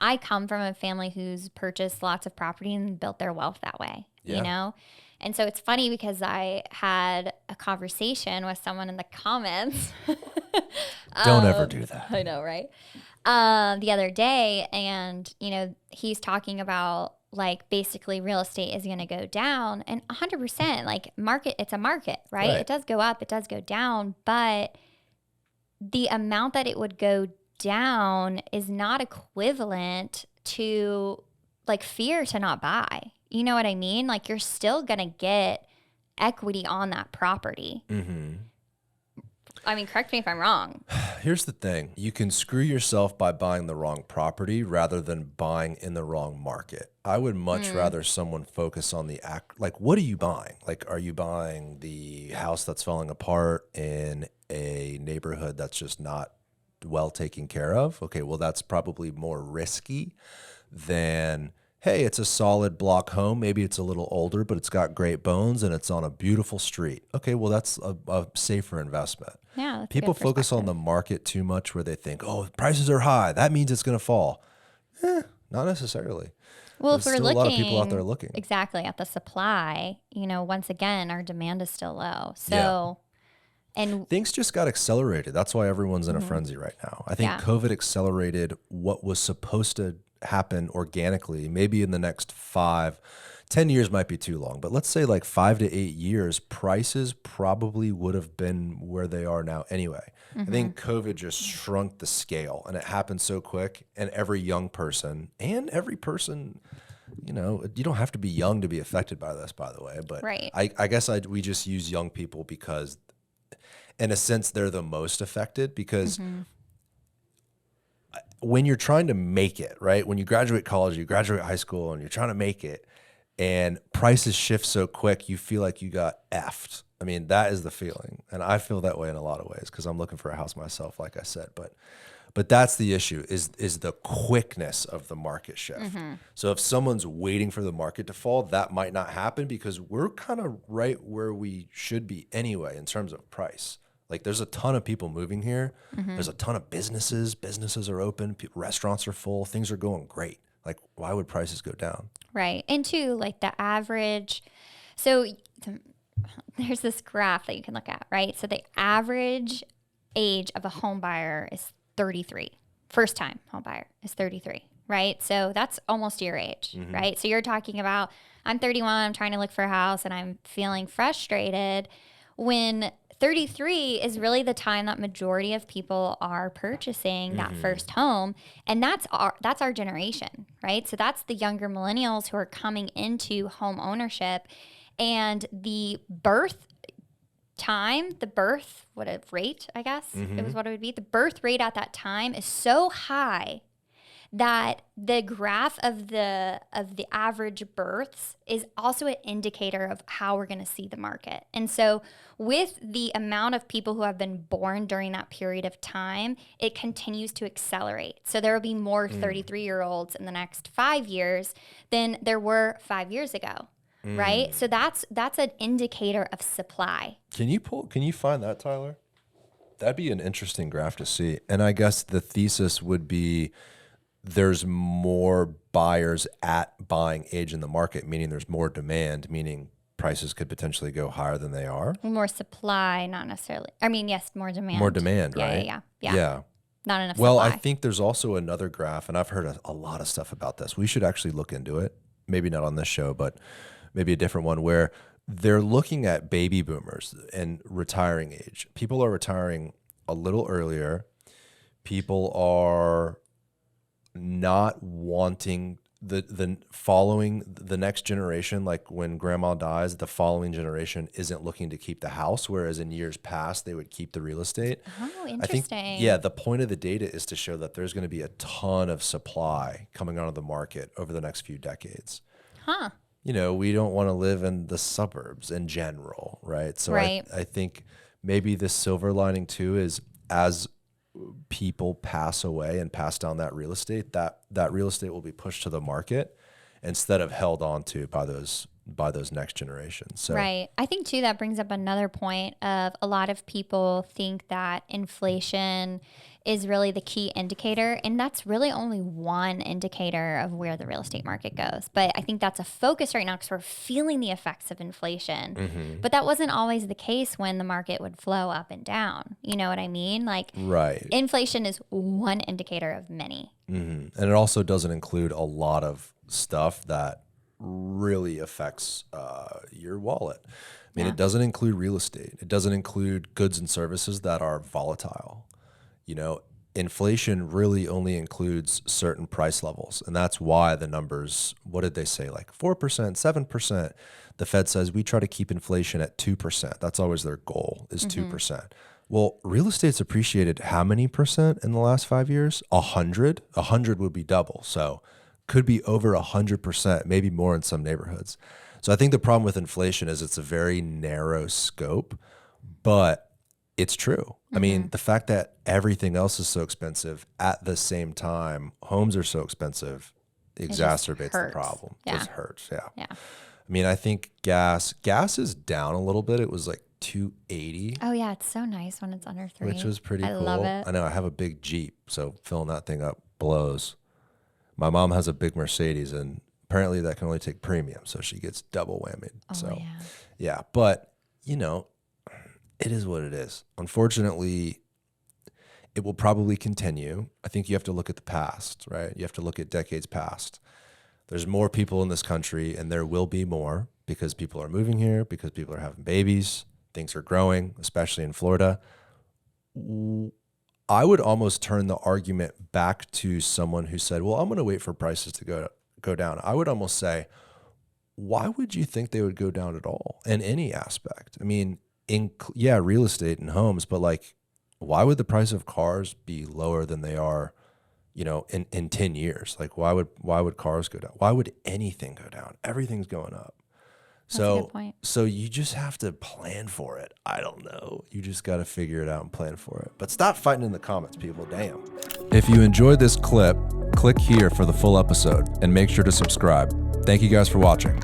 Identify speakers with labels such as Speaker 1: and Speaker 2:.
Speaker 1: I come from a family who's purchased lots of property and built their wealth that way, you know? And so it's funny because I had a conversation with someone in the comments.
Speaker 2: Don't ever do that.
Speaker 1: I know, right? The other day, and, you know, he's talking about like basically real estate is going to go down, and 100% like market, it's a market, right? It does go up, it does go down, but the amount that it would go down is not equivalent to like fear to not buy. You know what I mean? Like you're still going to get equity on that property.
Speaker 2: Mm-hmm.
Speaker 1: I mean, correct me if I'm wrong.
Speaker 2: Here's the thing. You can screw yourself by buying the wrong property rather than buying in the wrong market. I would much rather someone focus on the act. Like, what are you buying? Like, are you buying the house that's falling apart in a neighborhood that's just not well taken care of? Okay, well, that's probably more risky than, hey, it's a solid block home. Maybe it's a little older, but it's got great bones and it's on a beautiful street. Okay, well, that's a safer investment.
Speaker 1: Yeah, that's
Speaker 2: People focus on the market too much where they think, oh, prices are high. That means it's going to fall. Not necessarily.
Speaker 1: Well,
Speaker 2: There's
Speaker 1: if we're
Speaker 2: still
Speaker 1: looking,
Speaker 2: a lot of people out there looking.
Speaker 1: Exactly, at the supply, you know, once again, our demand is still low. So, and
Speaker 2: things just got accelerated. That's why everyone's in a frenzy right now. I think COVID accelerated what was supposed to happen organically. Maybe in the next 10 years might be too long, but let's say like 5 to 8 years, prices probably would have been where they are now anyway. I think COVID just shrunk the scale, and it happened so quick. And every young person and every person, you know, you don't have to be young to be affected by this, by the way. But I guess we just use young people because in a sense, they're the most affected because when you're trying to make it, right? When you graduate college, you graduate high school, and you're trying to make it, and prices shift so quick, you feel like you got effed. I mean, that is the feeling. And I feel that way in a lot of ways because I'm looking for a house myself, like I said. But that's the issue is the quickness of the market shift. So if someone's waiting for the market to fall, that might not happen because we're kind of right where we should be anyway in terms of price. Like there's a ton of people moving here. There's a ton of businesses. Businesses are open. Restaurants are full. Things are going great. Like why would prices go down?
Speaker 1: Right. And two, like the average, so there's this graph that you can look at, right? So the average age of a home buyer is 33. First time home buyer is 33, right? So that's almost your age, right? So you're talking about, I'm 31, I'm trying to look for a house and I'm feeling frustrated when 33 is really the time that majority of people are purchasing that first home. And that's our generation, right? So that's the younger millennials who are coming into home ownership, and the birth rate, I guess it was what it would be. The birth rate at that time is so high that the graph of the average births is also an indicator of how we're going to see the market. And so with the amount of people who have been born during that period of time, it continues to accelerate. So there will be more 33-year-olds in the next 5 years than there were 5 years ago. Right? So that's an indicator of supply.
Speaker 2: Can you find that, Tyler? That'd be an interesting graph to see. And I guess the thesis would be there's more buyers at buying age in the market, meaning there's more demand, meaning prices could potentially go higher than they are.
Speaker 1: More supply, not necessarily. I mean, yes, more demand.
Speaker 2: More demand, right?
Speaker 1: Yeah. Not enough
Speaker 2: well,
Speaker 1: supply.
Speaker 2: I think there's also another graph, and I've heard a lot of stuff about this. We should actually look into it. Maybe not on this show, but maybe a different one where they're looking at baby boomers and retiring age. People are retiring a little earlier. People are not wanting the following the next generation. Like when grandma dies, the following generation isn't looking to keep the house, whereas in years past they would keep the real estate.
Speaker 1: Oh, interesting.
Speaker 2: I think, the point of the data is to show that there's going to be a ton of supply coming onto the market over the next few decades.
Speaker 1: Huh.
Speaker 2: You know, we don't want to live in the suburbs in general, right? So
Speaker 1: right.
Speaker 2: I think maybe the silver lining too is as people pass away and pass down that real estate, that real estate will be pushed to the market instead of held on to by those by those next generations. So
Speaker 1: right. I think too, that brings up another point of a lot of people think that inflation is really the key indicator. And that's really only one indicator of where the real estate market goes. But I think that's a focus right now because we're feeling the effects of inflation. But that wasn't always the case when the market would flow up and down. You know what I mean? Like
Speaker 2: right.
Speaker 1: Inflation is one indicator of many.
Speaker 2: And it also doesn't include a lot of stuff that really affects your wallet. I mean, it doesn't include real estate. It doesn't include goods and services that are volatile. You know, inflation really only includes certain price levels. And that's why the numbers, what did they say? Like 4%, 7%. The Fed says we try to keep inflation at 2%. That's always their goal is 2%. Well, real estate's appreciated how many percent in the last 5 years? 100? 100 would be double. So could be over 100%, maybe more in some neighborhoods. So I think the problem with inflation is it's a very narrow scope, but it's true. I mean, the fact that everything else is so expensive at the same time, homes are so expensive, exacerbates the problem. It just hurts. Yeah. I mean, I think gas is down a little bit. It was like $2.80.
Speaker 1: Oh yeah, it's so nice when it's under $3.
Speaker 2: Which was pretty cool. I
Speaker 1: love it.
Speaker 2: I know I have a big Jeep, so filling that thing up blows. My mom has a big Mercedes, and apparently that can only take premium, so she gets double whammied. So yeah, but you know, it is what it is. Unfortunately, it will probably continue. I think you have to look at the past, right? You have to look at decades past. There's more people in this country, and there will be more because people are moving here, because people are having babies, things are growing, especially in Florida. I would almost turn the argument back to someone who said, well, I'm going to wait for prices to go down. I would almost say, why would you think they would go down at all in any aspect? I mean, real estate and homes, but like, why would the price of cars be lower than they are, you know, in 10 years? Like, why would cars go down? Why would anything go down? Everything's going up.
Speaker 1: That's a good point.
Speaker 2: So you just have to plan for it. I don't know. You just got to figure it out and plan for it. But stop fighting in the comments, people. Damn. If you enjoyed this clip, click here for the full episode and make sure to subscribe. Thank you guys for watching.